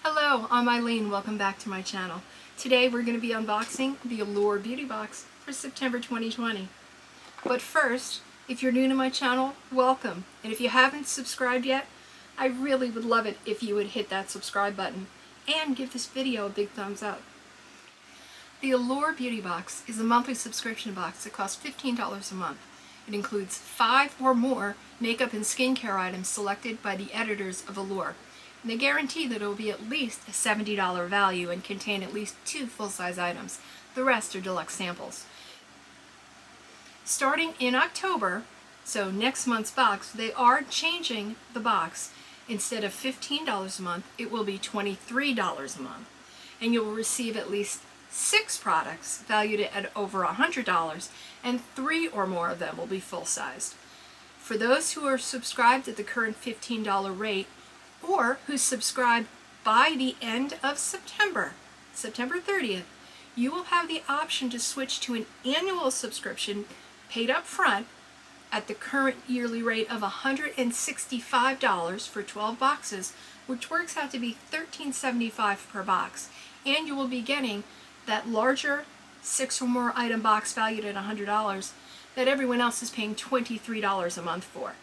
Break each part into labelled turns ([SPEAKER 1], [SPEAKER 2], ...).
[SPEAKER 1] Hello, I'm Eileen. Welcome back to my channel. Today we're going to be unboxing the Allure Beauty Box for September 2020. But first, if you're new to my channel, welcome. And if you haven't subscribed yet, I really would love it if you would hit that subscribe button and give this video a big thumbs up. The Allure Beauty Box is a monthly subscription box that costs $15 a month. It includes 5 or more makeup and skincare items selected by the editors of Allure. And they guarantee that it will be at least a $70 value and contain at least 2 full-size items. The rest are deluxe samples. Starting in October, so next month's box, they are changing the box. Instead of $15 a month, it will be $23 a month. And you will receive at least 6 products valued at over $100, and 3 or more of them will be full-sized. For those who are subscribed at the current $15 rate, or who subscribe by the end of September 30th, you will have the option to switch to an annual subscription paid up front at the current yearly rate of $165 for 12 boxes, which works out to be $13.75 per box. And you will be getting that larger 6 or more item box valued at $100 that everyone else is paying $23 a month for.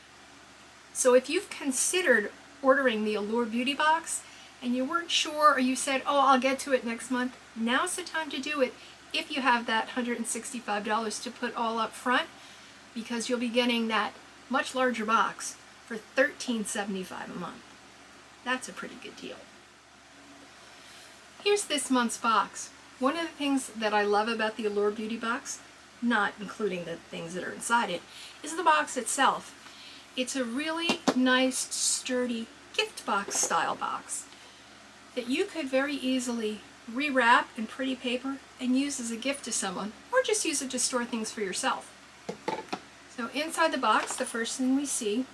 [SPEAKER 1] So if you've considered ordering the Allure Beauty Box and you weren't sure, or you said, oh, I'll get to it next month, now's the time to do it if you have that $165 to put all up front, because you'll be getting that much larger box for $13.75 a month. That's a pretty good deal. Here's this month's box. One of the things that I love about the Allure Beauty Box, not including the things that are inside it, is the box itself. It's a really nice, sturdy gift box style box that you could very easily rewrap in pretty paper and use as a gift to someone, or just use it to store things for yourself. So inside the box, the first thing we see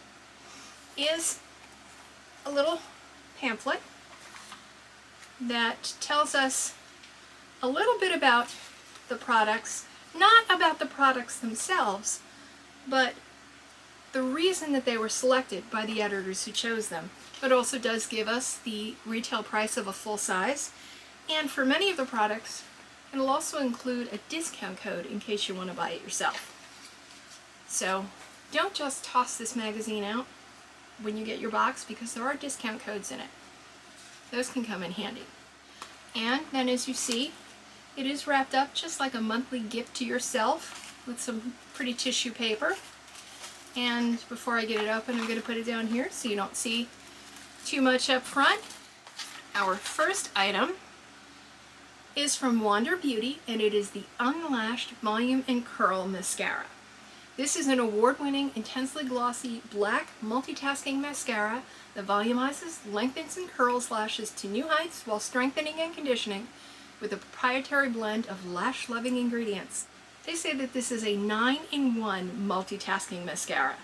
[SPEAKER 1] is a little pamphlet that tells us a little bit about the products, not about the products themselves, but the reason that they were selected by the editors who chose them. It also does give us the retail price of a full size, and for many of the products, it'll also include a discount code in case you want to buy it yourself. So don't just toss this magazine out when you get your box, because there are discount codes in it. Those can come in handy. And then, as you see, it is wrapped up just like a monthly gift to yourself with some pretty tissue paper. And before I get it open, I'm going to put it down here so you don't see too much up front. Our first item is from Wander Beauty, and it is the Unlashed Volume and Curl Mascara. This is an award-winning, intensely glossy, black multitasking mascara that volumizes, lengthens, and curls lashes to new heights while strengthening and conditioning with a proprietary blend of lash-loving ingredients. They say that this is a 9-in-1 multitasking mascara.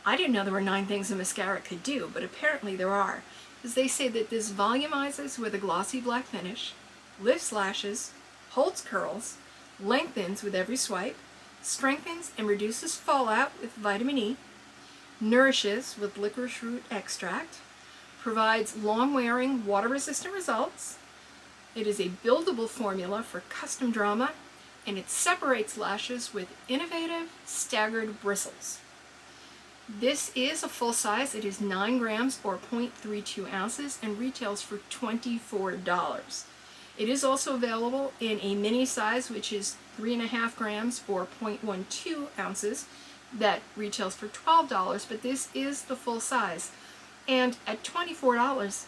[SPEAKER 1] I didn't know there were 9 things a mascara could do, but apparently there are, because they say that this volumizes with a glossy black finish, lifts lashes, holds curls, lengthens with every swipe, strengthens and reduces fallout with vitamin E, nourishes with licorice root extract, provides long-wearing, water-resistant results. It is a buildable formula for custom drama, and it separates lashes with innovative staggered bristles. This is a full size. It is 9 grams or 0.32 ounces and retails for $24. It is also available in a mini size, which is 3.5 grams or 0.12 ounces, that retails for $12, but this is the full size. And at $24,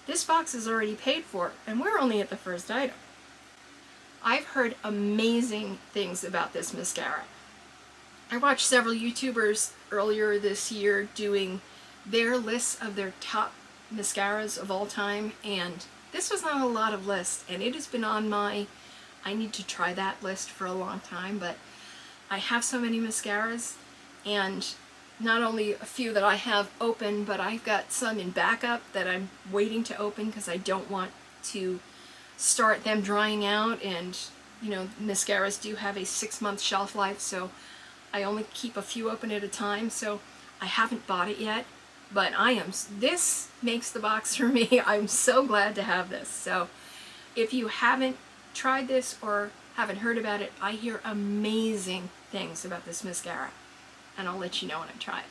[SPEAKER 1] this box is already paid for, and we're only at the first item. I've heard amazing things about this mascara. I watched several YouTubers earlier this year doing their lists of their top mascaras of all time, and this was on a lot of lists, and it has been on my I need to try that list for a long time. But I have so many mascaras, and not only a few that I have open, but I've got some in backup that I'm waiting to open because I don't want to start them drying out. And you know, mascaras do have a 6-month shelf life, so I only keep a few open at a time. So I haven't bought it yet, but this makes the box for me. I'm so glad to have this. So if you haven't tried this or haven't heard about it, I hear amazing things about this mascara, and I'll let you know when I try it.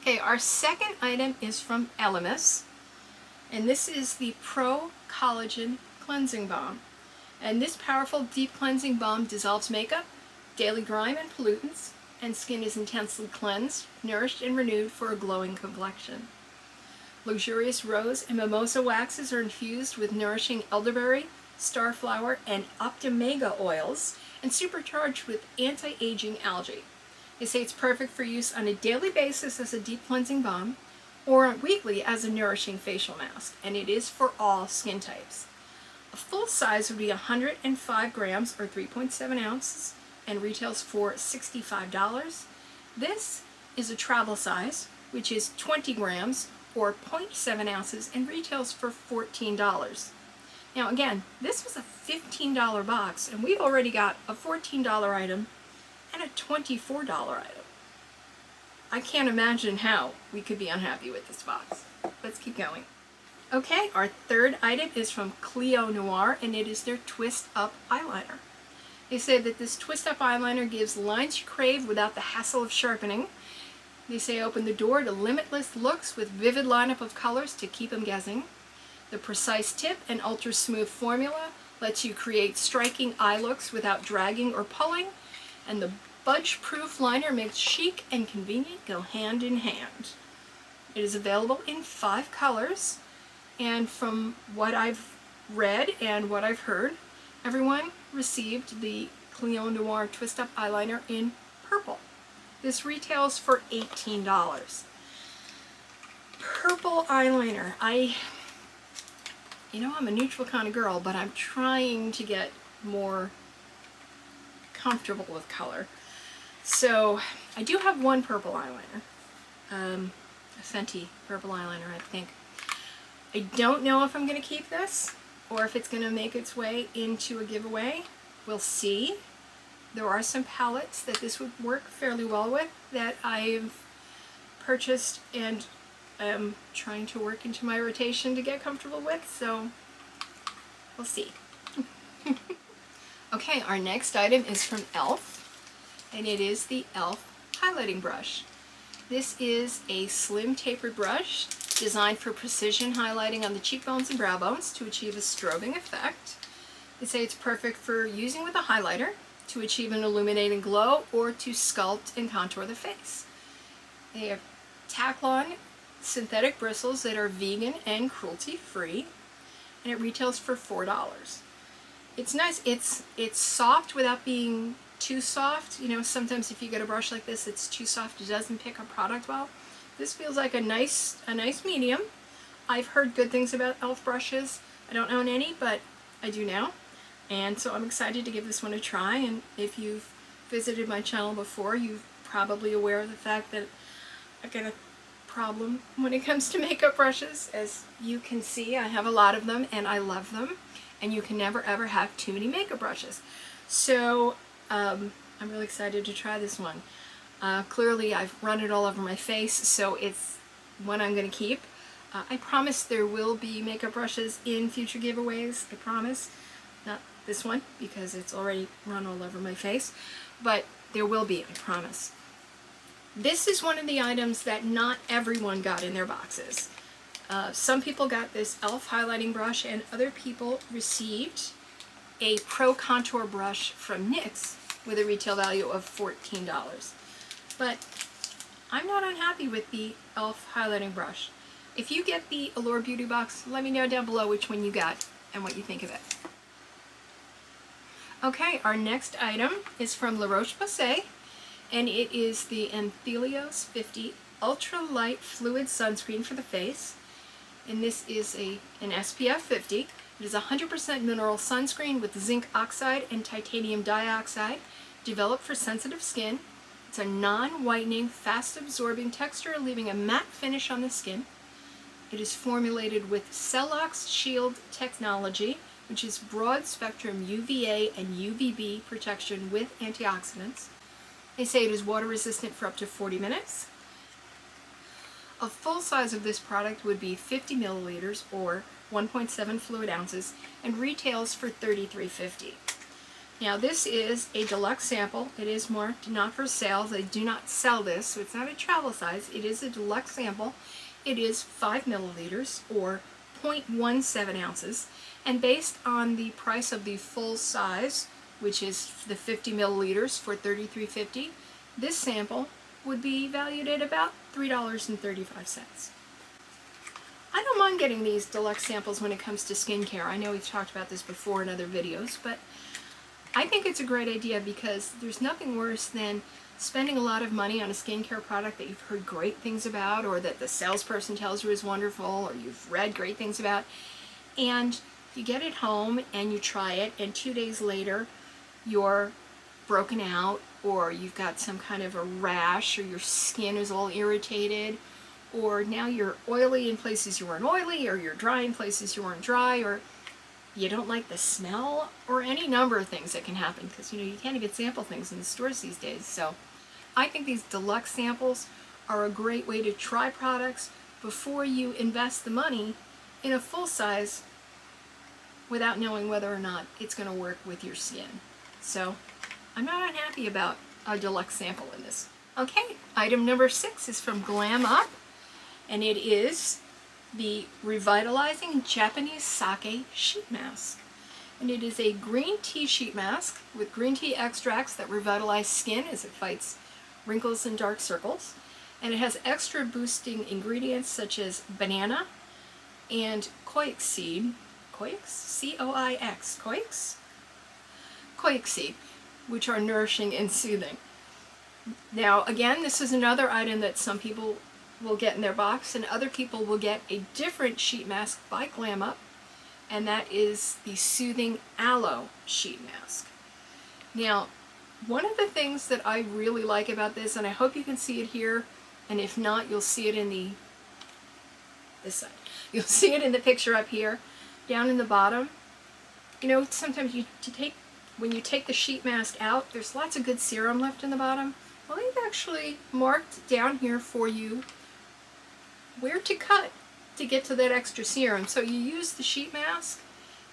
[SPEAKER 1] Okay, our second item is from Elemis, and this is the Pro Collagen Cleansing Balm. And this powerful deep cleansing balm dissolves makeup, daily grime and pollutants, and skin is intensely cleansed, nourished, and renewed for a glowing complexion. Luxurious rose and mimosa waxes are infused with nourishing elderberry, starflower, and optomega oils, and supercharged with anti-aging algae. They say it's perfect for use on a daily basis as a deep cleansing balm, or weekly as a nourishing facial mask, and it is for all skin types. A full size would be 105 grams or 3.7 ounces and retails for $65. This is a travel size, which is 20 grams or 0.7 ounces and retails for $14. Now again, this was a $15 box, and we've already got a $14 item and a $24 item. I can't imagine how we could be unhappy with this box. Let's keep going. Okay, our third item is from Cleo Noir, and it is their Twist Up eyeliner. They say that this Twist Up eyeliner gives lines you crave without the hassle of sharpening. They say open the door to limitless looks with vivid lineup of colors to keep them guessing. The precise tip and ultra smooth formula lets you create striking eye looks without dragging or pulling, and the budge-proof liner makes chic and convenient go hand in hand. It is available in 5 colors. And from what I've read and what I've heard, everyone received the Cleo Noir Twist Up eyeliner in purple. This retails for $18. Purple eyeliner. I'm a neutral kind of girl, but I'm trying to get more comfortable with color. So I do have one purple eyeliner, a Fenty purple eyeliner, I think. I don't know if I'm going to keep this or if it's going to make its way into a giveaway. We'll see. There are some palettes that this would work fairly well with that I've purchased and am trying to work into my rotation to get comfortable with, so we'll see. Okay, our next item is from e.l.f., and it is the e.l.f. highlighting brush. This is a slim tapered brush designed for precision highlighting on the cheekbones and brow bones to achieve a strobing effect. They say it's perfect for using with a highlighter to achieve an illuminating glow or to sculpt and contour the face. They have tack-on synthetic bristles that are vegan and cruelty-free, and it retails for $4. It's nice. It's soft without being too soft. Sometimes if you get a brush like this, it's too soft, it doesn't pick up product well. This feels like a nice medium. I've heard good things about e.l.f. brushes. I don't own any, but I do now. And so I'm excited to give this one a try. And if you've visited my channel before, you're probably aware of the fact that I've got a problem when it comes to makeup brushes. As you can see, I have a lot of them and I love them. And you can never ever have too many makeup brushes. So I'm really excited to try this one. Clearly I've run it all over my face, so it's one I'm going to keep. I promise there will be makeup brushes in future giveaways, I promise. Not this one, because it's already run all over my face, but there will be, I promise. This is one of the items that not everyone got in their boxes. Some people got this e.l.f. highlighting brush, and other people received a Pro Contour brush from NYX with a retail value of $14. But I'm not unhappy with the e.l.f. highlighting brush. If you get the Allure Beauty Box, let me know down below which one you got and what you think of it. Okay, our next item is from LaRoche-Posay, and it is the Anthelios 50 Ultra Light Fluid Sunscreen for the face. And this is an SPF 50. It is a 100% mineral sunscreen with zinc oxide and titanium dioxide, developed for sensitive skin. It's a non-whitening, fast-absorbing texture, leaving a matte finish on the skin. It is formulated with Celox Shield technology, which is broad-spectrum UVA and UVB protection with antioxidants. They say it is water-resistant for up to 40 minutes. A full size of this product would be 50 milliliters or 1.7 fluid ounces and retails for $33.50. Now this is a deluxe sample. It is marked not for sale. They do not sell this, so it's not a travel size. It is a deluxe sample. It is 5 milliliters or 0.17 ounces, and based on the price of the full size, which is the 50 milliliters for $33.50, this sample would be valued at about $3.35. I don't mind getting these deluxe samples when it comes to skincare. I know we've talked about this before in other videos, but I think it's a great idea because there's nothing worse than spending a lot of money on a skincare product that you've heard great things about, or that the salesperson tells you is wonderful, or you've read great things about, and you get it home and you try it, and 2 days later you're broken out, or you've got some kind of a rash, or your skin is all irritated, or now you're oily in places you weren't oily, or you're dry in places you weren't dry, or you don't like the smell, or any number of things that can happen, because you can't even sample things in the stores these days. So I think these deluxe samples are a great way to try products before you invest the money in a full size without knowing whether or not it's going to work with your skin. So I'm not unhappy about a deluxe sample in this. Okay, item number 6 is from Glam Up, and it is the Revitalizing Japanese Sake Sheet Mask. And it is a green tea sheet mask with green tea extracts that revitalize skin as it fights wrinkles and dark circles. And it has extra boosting ingredients such as banana and koix seed, C-O-I-X, koix seed, which are nourishing and soothing. Now again, this is another item that some people will get in their box, and other people will get a different sheet mask by Glam Up, and that is the Soothing Aloe Sheet Mask. Now, one of the things that I really like about this, and I hope you can see it here, and if not, you'll see it in this side. You'll see it in the picture up here, down in the bottom. Sometimes when you take the sheet mask out, there's lots of good serum left in the bottom. Well, they've actually marked down here for you where to cut to get to that extra serum. So you use the sheet mask,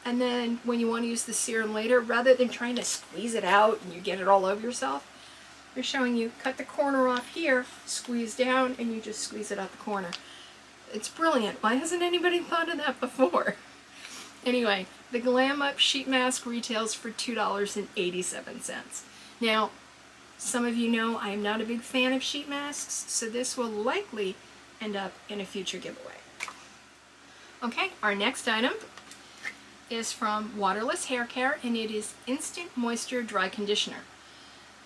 [SPEAKER 1] and then when you want to use the serum later, rather than trying to squeeze it out and you get it all over yourself, they're showing you cut the corner off here, squeeze down, and you just squeeze it out the corner. It's brilliant. Why hasn't anybody thought of that before? Anyway, the Glam Up sheet mask retails for $2.87. Now, some of you know I am not a big fan of sheet masks, so this will likely end up in a future giveaway. Okay, our next item is from Waterless Hair Care, and it is Instant Moisture Dry Conditioner.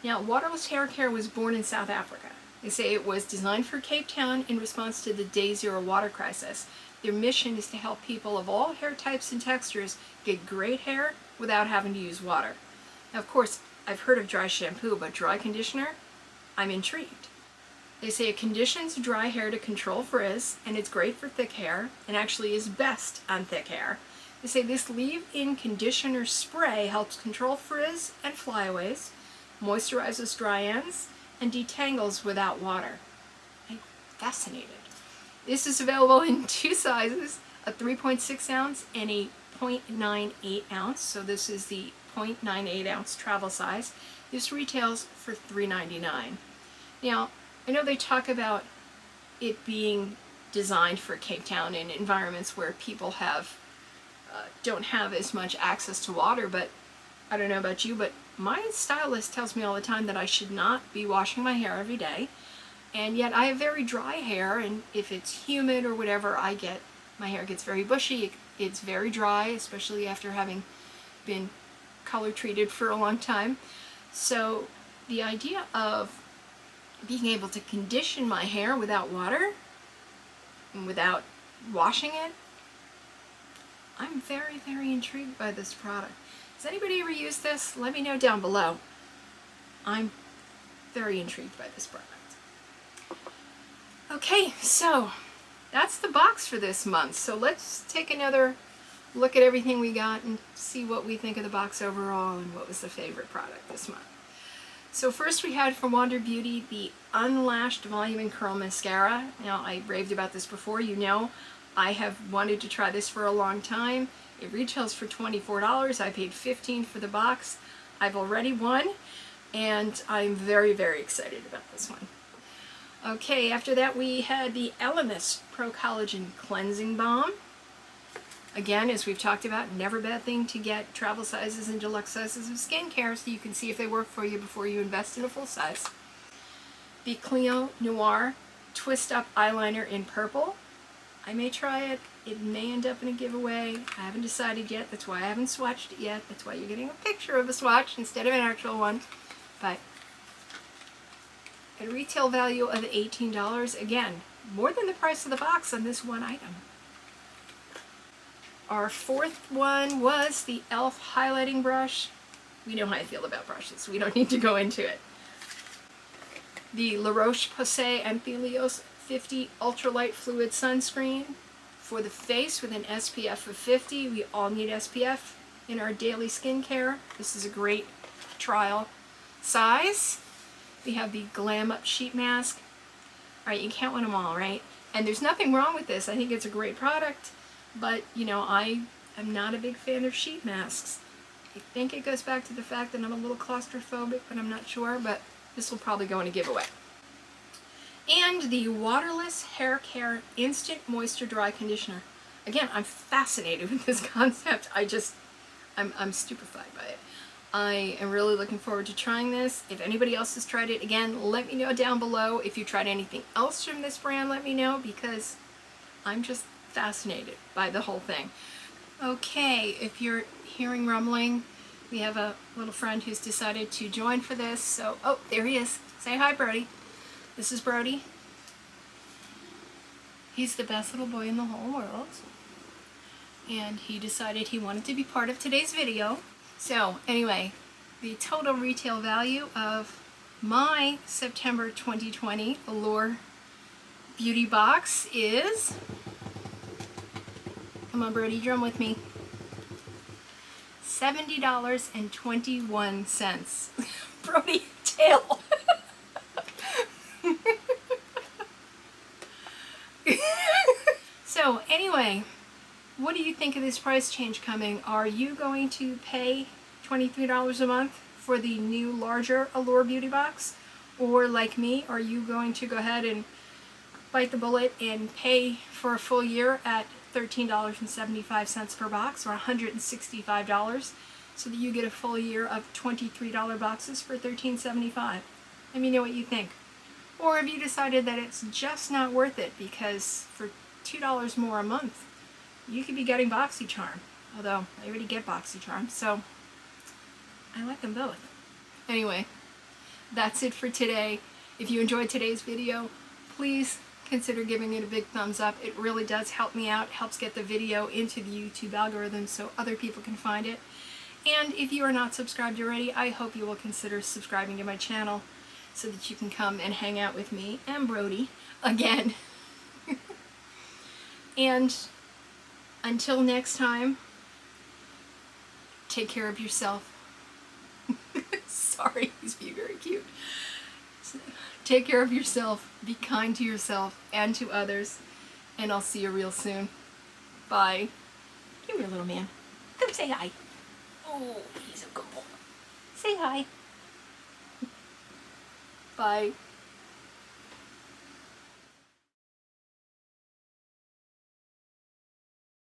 [SPEAKER 1] Now, Waterless Hair Care was born in South Africa. They say it was designed for Cape Town in response to the Day Zero water crisis. Their mission is to help people of all hair types and textures get great hair without having to use water. Now, of course, I've heard of dry shampoo, but dry conditioner? I'm intrigued. They say it conditions dry hair to control frizz, and it's great for thick hair, and actually is best on thick hair. They say this leave-in conditioner spray helps control frizz and flyaways, moisturizes dry ends, and detangles without water. I'm fascinated. This is available in 2 sizes, a 3.6 ounce and a 0.98 ounce. So this is the 0.98 ounce travel size. This retails for $3.99. Now, I know they talk about it being designed for Cape Town and environments where people don't have as much access to water, but I don't know about you, but my stylist tells me all the time that I should not be washing my hair every day, and yet I have very dry hair, and if it's humid or whatever, my hair gets very bushy, it's very dry, especially after having been color treated for a long time. So the idea of being able to condition my hair without water and without washing it, I'm very, very intrigued by this product. Has anybody ever used this? Let me know down below. I'm very intrigued by this product. Okay, so that's the box for this month. So let's take another look at everything we got and see what we think of the box overall and what was the favorite product this month. So first we had from Water Beauty the Unlashed Volume and Curl Mascara. Now, I raved about this before, you know. I have wanted to try this for a long time. It retails for $24. I paid $15 for the box. I've already won, and I'm very, very excited about this one. Okay, after that we had the Elemis Pro Collagen Cleansing Balm. Again, as we've talked about, never a bad thing to get travel sizes and deluxe sizes of skincare so you can see if they work for you before you invest in a full size. The Cleo Noir Twist Up Eyeliner in purple. I may try it. It may end up in a giveaway. I haven't decided yet. That's why I haven't swatched it yet. That's why you're getting a picture of a swatch instead of an actual one. But at a retail value of $18, again, more than the price of the box on this one item. Our fourth one was the e.l.f. highlighting brush. We know how I feel about brushes. We don't need to go into it. The LaRoche-Posay Anthelios 50 Ultralight Fluid Sunscreen for the face with an SPF of 50. We all need SPF in our daily skincare. This is a great trial size. We have the Glam Up Sheet Mask. All right, you can't win them all, right? And there's nothing wrong with this. I think it's a great product. But, you know, I am not a big fan of sheet masks. I think it goes back to the fact that I'm a little claustrophobic, but I'm not sure. But this will probably go in a giveaway. And the Waterless Hair Care Instant Moisture Dry Conditioner. Again, I'm fascinated with this concept. I'm stupefied by it. I am really looking forward to trying this. If anybody else has tried it, again, let me know down below. If you tried anything else from this brand, let me know, because I'm just fascinated by the whole thing. Okay, if you're hearing rumbling, we have a little friend who's decided to join for this. So, oh, there he is. Say hi, Brody. This is Brody. He's the best little boy in the whole world. And he decided he wanted to be part of today's video. So, anyway, the total retail value of my September 2020 Allure Beauty Box is... Come on, Brody, drum with me. $70.21. Brody, tail. So, anyway, what do you think of this price change coming? Are you going to pay $23 a month for the new, larger Allure Beauty Box? Or, like me, are you going to go ahead and bite the bullet and pay for a full year at $13.75 per box, or $165, so that you get a full year of $23 boxes for $13.75? Let me know what you think. Or have you decided that it's just not worth it because for $2 more a month, you could be getting BoxyCharm. Although, I already get BoxyCharm, so I like them both. Anyway, that's it for today. If you enjoyed today's video, please consider giving it a big thumbs up. It really does help me out, helps get the video into the YouTube algorithm so other people can find it. And if you are not subscribed already, I hope you will consider subscribing to my channel so that you can come and hang out with me and Brody again. And until next time, take care of yourself. Sorry, he's being very cute. Take care of yourself, be kind to yourself and to others, and I'll see you real soon. Bye. Come here, little man. Come say hi. Oh, he's a good boy. Say hi. Bye.